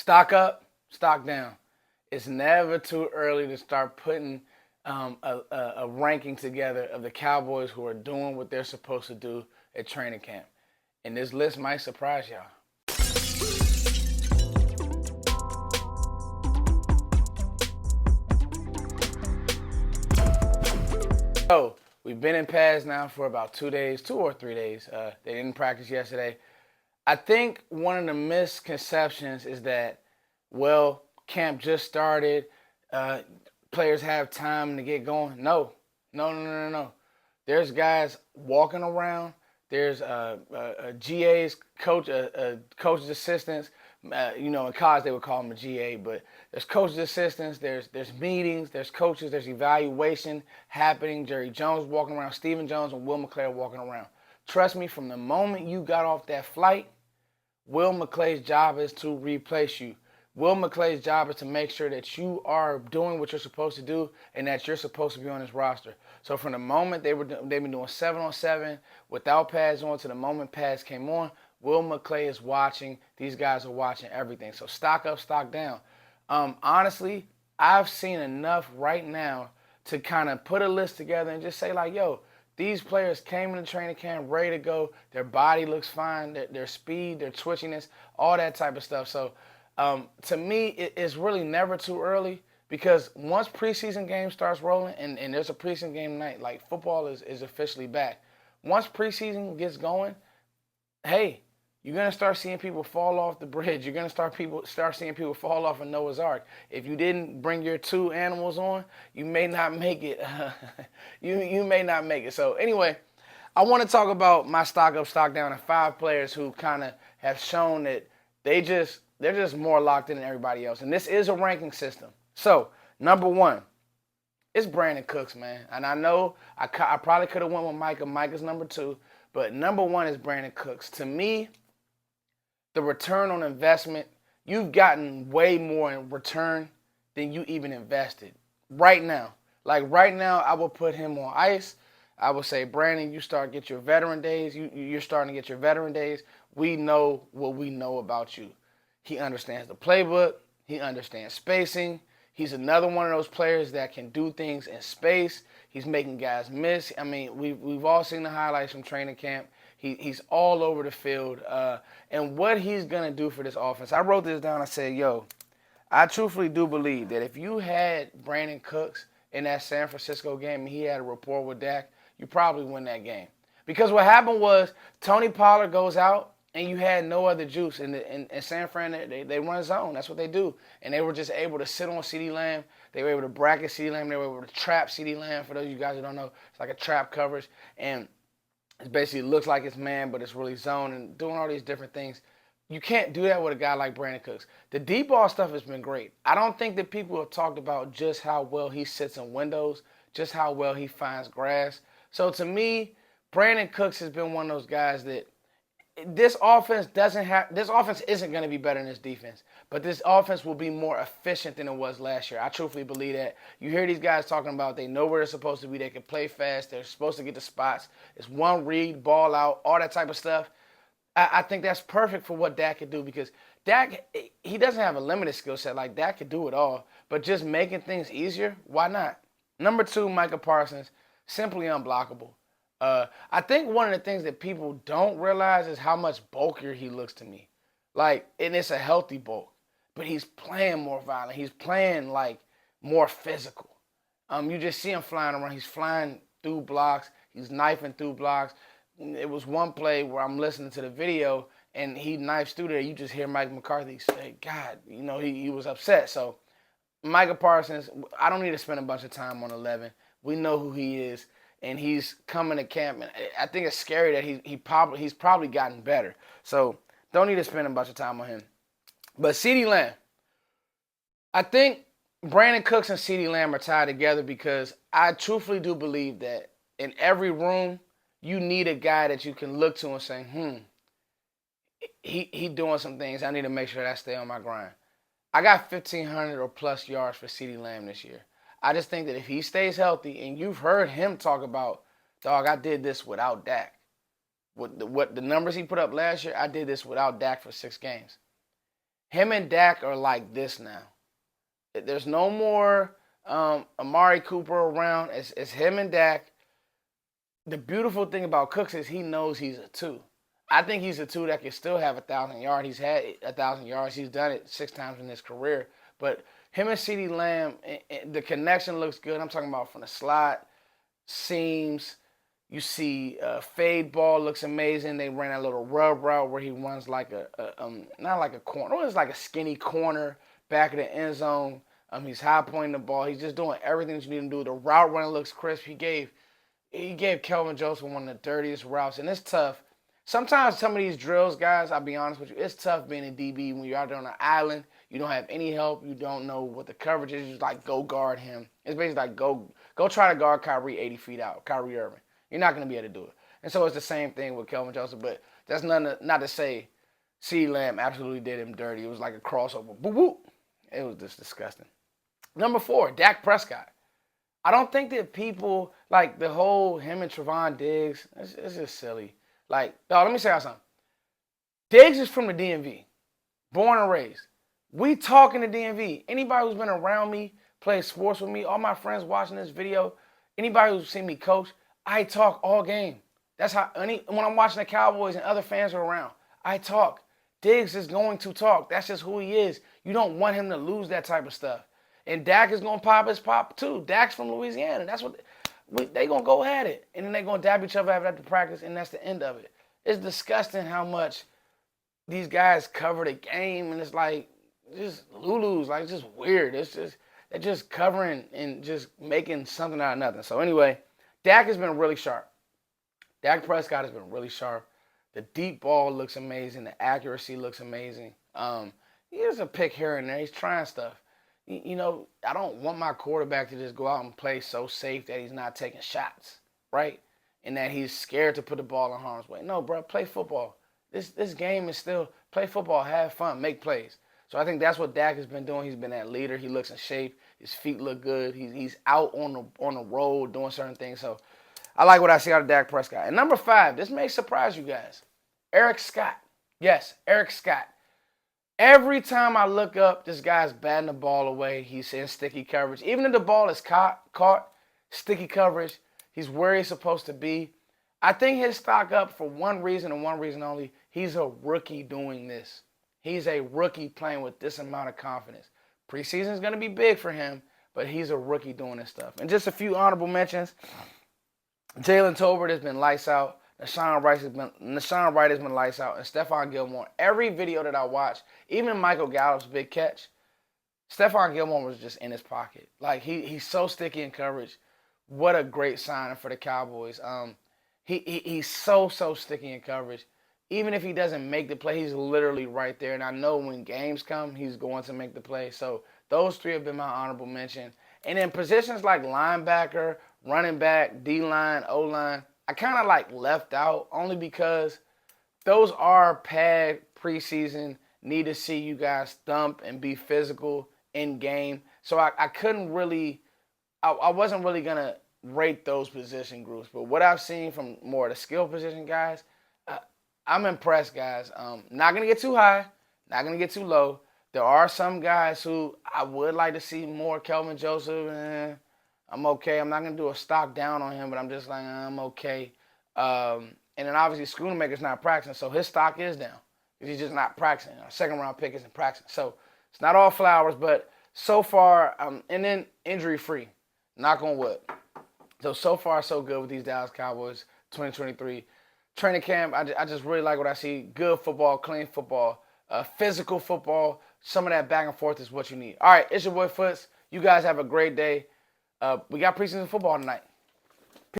Stock up, stock down. It's never too early to start putting a ranking together of the Cowboys who are doing what they're supposed to do at training camp. And this list might surprise y'all. So we've been in pads now for about 2 days, 2 or 3 days. They didn't practice yesterday. I think one of the misconceptions is that, well, camp just started. Players have time to get going. No. There's guys walking around. There's GAs, coaches assistants. In college they would call them a GA, but there's coaches assistants. There's meetings. There's coaches. There's evaluation happening. Jerry Jones walking around. Stephen Jones and Will McClay walking around. Trust me, from the moment you got off that flight, Will McClay's job is to replace you. Will McClay's job is to make sure that you are doing what you're supposed to do and that you're supposed to be on this roster. So from the moment they've been doing 7-on-7 without pads on to the moment pads came on, Will McClay is watching. These guys are watching everything. So stock up, stock down. Honestly, I've seen enough right now to kind of put a list together and just say like, yo, these players came into training camp ready to go. Their body looks fine. Their speed, their twitchiness, all that type of stuff. So to me, it's really never too early because once preseason game starts rolling and there's a preseason game tonight, like football is officially back. Once preseason gets going, hey, you're going to start seeing people fall off the bridge. You're going to start seeing people fall off of Noah's Ark. If you didn't bring your 2 animals on, you may not make it. you may not make it. So anyway, I want to talk about my stock up, stock down, and 5 players who kind of have shown that they're just more locked in than everybody else. And this is a ranking system. So number 1, it's Brandon Cooks, man. And I know I probably could have went with Micah. Micah's number 2. But number 1 is Brandon Cooks. To me, the return on investment, you've gotten way more in return than you even invested right now. Like right now, I will put him on ice. I will say, Brandon, you start get your veteran days. You're starting to get your veteran days. We know what we know about you. He understands the playbook. He understands spacing. He's another one of those players that can do things in space. He's making guys miss. I mean, we've all seen the highlights from training camp. He's all over the field. And what he's going to do for this offense, I wrote this down. I said, yo, I truthfully do believe that if you had Brandon Cooks in that San Francisco game and he had a rapport with Dak, you probably win that game. Because what happened was Tony Pollard goes out and you had no other juice. In San Fran, they run zone. That's what they do. And they were just able to sit on CeeDee Lamb. They were able to bracket CeeDee Lamb. They were able to trap CeeDee Lamb. For those of you guys who don't know, it's like a trap coverage. And it basically looks like it's man, but it's really zone and doing all these different things. You can't do that with a guy like Brandon Cooks. The deep ball stuff has been great. I don't think that people have talked about just how well he sits in windows, just how well he finds grass. So to me, Brandon Cooks has been one of those guys that this offense isn't going to be better than this defense, but this offense will be more efficient than it was last year. I truthfully believe that. You hear these guys talking about they know where they're supposed to be. They can play fast. They're supposed to get the spots. It's one read, ball out, all that type of stuff. I think that's perfect for what Dak could do because Dak, he doesn't have a limited skill set. Like Dak could do it all, but just making things easier, why not? Number 2, Micah Parsons, simply unblockable. I think one of the things that people don't realize is how much bulkier he looks to me. Like, and it's a healthy bulk, but he's playing more violent. He's playing like more physical. You just see him flying around. He's flying through blocks. He's knifing through blocks. It was one play where I'm listening to the video and he knifes through there. You just hear Mike McCarthy say, God, he was upset. So Micah Parsons, I don't need to spend a bunch of time on 11. We know who he is. And he's coming to camp, and I think it's scary that he's probably gotten better. So don't need to spend a bunch of time on him. But CeeDee Lamb, I think Brandon Cooks and CeeDee Lamb are tied together because I truthfully do believe that in every room you need a guy that you can look to and say, he doing some things. I need to make sure that I stay on my grind. I got 1,500 or plus yards for CeeDee Lamb this year. I just think that if he stays healthy, and you've heard him talk about, dog, I did this without Dak. What the numbers he put up last year, I did this without Dak for 6 games. Him and Dak are like this now. There's no more Amari Cooper around. It's him and Dak. The beautiful thing about Cooks is he knows he's a two. I think he's a two that can still have 1,000 yards. He's had 1,000 yards. He's done it 6 times in his career. But him and CeeDee Lamb, the connection looks good. I'm talking about from the slot, seams. You see fade ball looks amazing. They ran a little rub route where he runs like not like a corner. It's like a skinny corner back of the end zone. He's high pointing the ball. He's just doing everything that you need him to do. The route running looks crisp. He gave Kelvin Joseph one of the dirtiest routes, and it's tough. Sometimes some of these drills, guys, I'll be honest with you, it's tough being a DB when you're out there on an island. You don't have any help. You don't know what the coverage is. You just like go guard him. It's basically like go try to guard Kyrie 80 feet out, Kyrie Irving. You're not going to be able to do it. And so it's the same thing with Kelvin Joseph, but that's not to say CeeDee Lamb absolutely did him dirty. It was like a crossover. Boop, boop. It was just disgusting. Number 4, Dak Prescott. I don't think that people, like the whole him and Trevon Diggs, it's just silly. Like, let me say something. Diggs is from the DMV, born and raised. We talk in the DMV. Anybody who's been around me, played sports with me, all my friends watching this video, anybody who's seen me coach, I talk all game. That's how when I'm watching the Cowboys and other fans are around, I talk. Diggs is going to talk. That's just who he is. You don't want him to lose that type of stuff. And Dak is going to pop his pop too. Dak's from Louisiana. That's what they going to go at it. And then they're going to dab each other after practice, and that's the end of it. It's disgusting how much these guys cover the game, and it's like just Lulu's, like it's just weird. It's just they're just covering and just making something out of nothing. So anyway, Dak has been really sharp. Dak Prescott has been really sharp. The deep ball looks amazing. The accuracy looks amazing. He has a pick here and there. He's trying stuff. You know, I don't want my quarterback to just go out and play so safe that he's not taking shots, right? And that he's scared to put the ball in harm's way. No, bro, play football. This game is still play football, have fun, make plays. So I think that's what Dak has been doing. He's been that leader. He looks in shape. His feet look good. He's out on the road doing certain things. So I like what I see out of Dak Prescott. And number 5, this may surprise you guys. Eric Scott. Yes, Eric Scott. Every time I look up, this guy's batting the ball away. He's in sticky coverage. Even if the ball is caught, sticky coverage, he's where he's supposed to be. I think his stock up for one reason and one reason only. He's a rookie doing this. He's a rookie playing with this amount of confidence. Preseason is going to be big for him, but he's a rookie doing this stuff. And just a few honorable mentions. Jalen Tolbert has been lights out. Nashawn Wright has been lights out. And Stephon Gilmore. Every video that I watch, even Michael Gallup's big catch, Stephon Gilmore was just in his pocket. Like, he's so sticky in coverage. What a great signing for the Cowboys. He's so sticky in coverage. Even if he doesn't make the play, he's literally right there. And I know when games come, he's going to make the play. So those 3 have been my honorable mention. And in positions like linebacker, running back, D-line, O-line, I kind of like left out only because those are pad preseason, need to see you guys thump and be physical in game. So I couldn't really, I wasn't really going to rate those position groups. But what I've seen from more of the skill position guys, I'm impressed, guys. Not going to get too high, not going to get too low. There are some guys who I would like to see more. Kelvin Joseph, I'm okay. I'm not going to do a stock down on him, but I'm just like, I'm okay. And then obviously Schoonamaker's not practicing, so his stock is down. He's just not practicing. Our second-round pick isn't practicing. So it's not all flowers, but so far, and then injury-free. Knock on wood. So far, so good with these Dallas Cowboys 2023. Training camp, I just really like what I see. Good football, clean football, physical football. Some of that back and forth is what you need. All right, it's your boy Foots. You guys have a great day. We got preseason football tonight.